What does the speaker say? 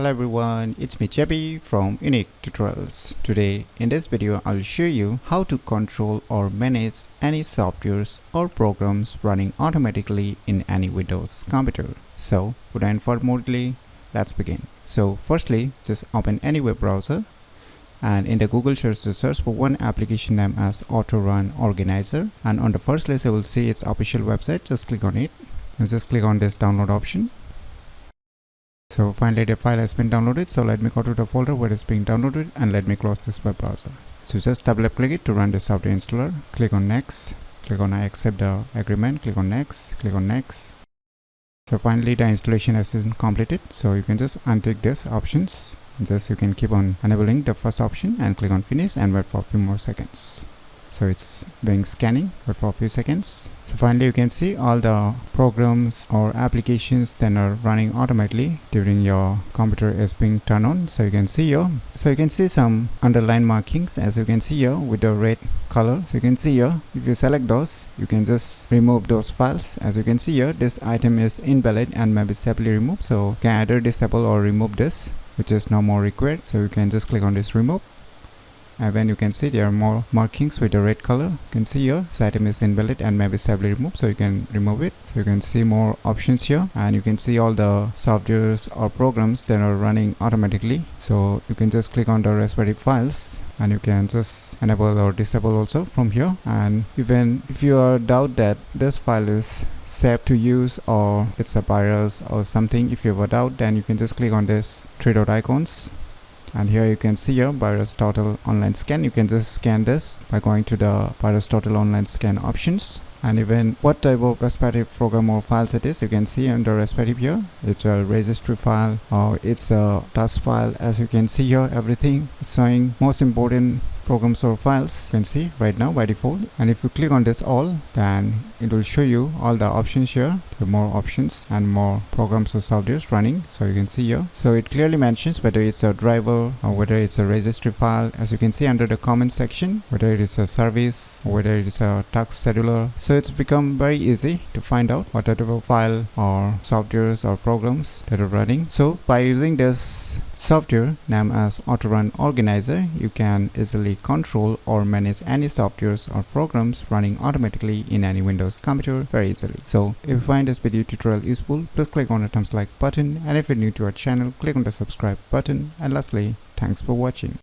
Hello everyone, it's me JB from UniqueTutorials. Today in this video I'll show you how to control or manage any softwares or programs running automatically in any Windows computer. So without further ado, let's begin. So firstly, just open any web browser and in the Google search, just search for one application name as Auto Run Organizer, and on the first list you will see its official website. Just click on it and just click on this download option. So finally the file has been downloaded, so let me go to the folder where it's being downloaded and let me close this web browser. So just double click it to run the software installer. Click on next, click on I accept the agreement, click on next, click on next. So finally the installation has been completed, so you can just untick this options. Just you can keep on enabling the first option and click on finish and wait for a few more seconds. So it's being scanning, wait for a few seconds. So finally you can see all the programs or applications that are running automatically during your computer is being turned on. So you can see here, so you can see some underline markings as you can see here with the red color. So you can see here, if you select those, you can just remove those files. As you can see here, this item is invalid and may be safely removed. So you can either disable or remove this, which is no more required. So you can just click on this remove. And when you can see there are more markings with the red color, you can see here this item is invalid and may be safely removed, so you can remove it. So you can see more options here and you can see all the softwares or programs that are running automatically. So you can just click on the respective files and you can just enable or disable also from here. And even if you are doubt that this file is safe to use or it's a virus or something, if you have a doubt, then you can just click on this three dot icons. And here you can see here virus total online scan. You can just scan this by going to the virus total online scan options. And even what type of respective program or files it is, you can see under respective here. It's a registry file or it's a task file. As you can see here, everything is showing most important programs or files you can see right now by default. And if you click on this all, then it will show you all the options here. There are more options and more programs or softwares running, so you can see here. So it clearly mentions whether it's a driver or whether it's a registry file, as you can see under the comment section, whether it is a service or whether it is a task scheduler. So it's become very easy to find out what type of file or softwares or programs that are running. So by using this software named as Auto Run Organizer, you can easily control or manage any softwares or programs running automatically in any Windows computer very easily. So if you find this video tutorial useful, please click on the thumbs like button, and if you're new to our channel, click on the subscribe button, and lastly, thanks for watching.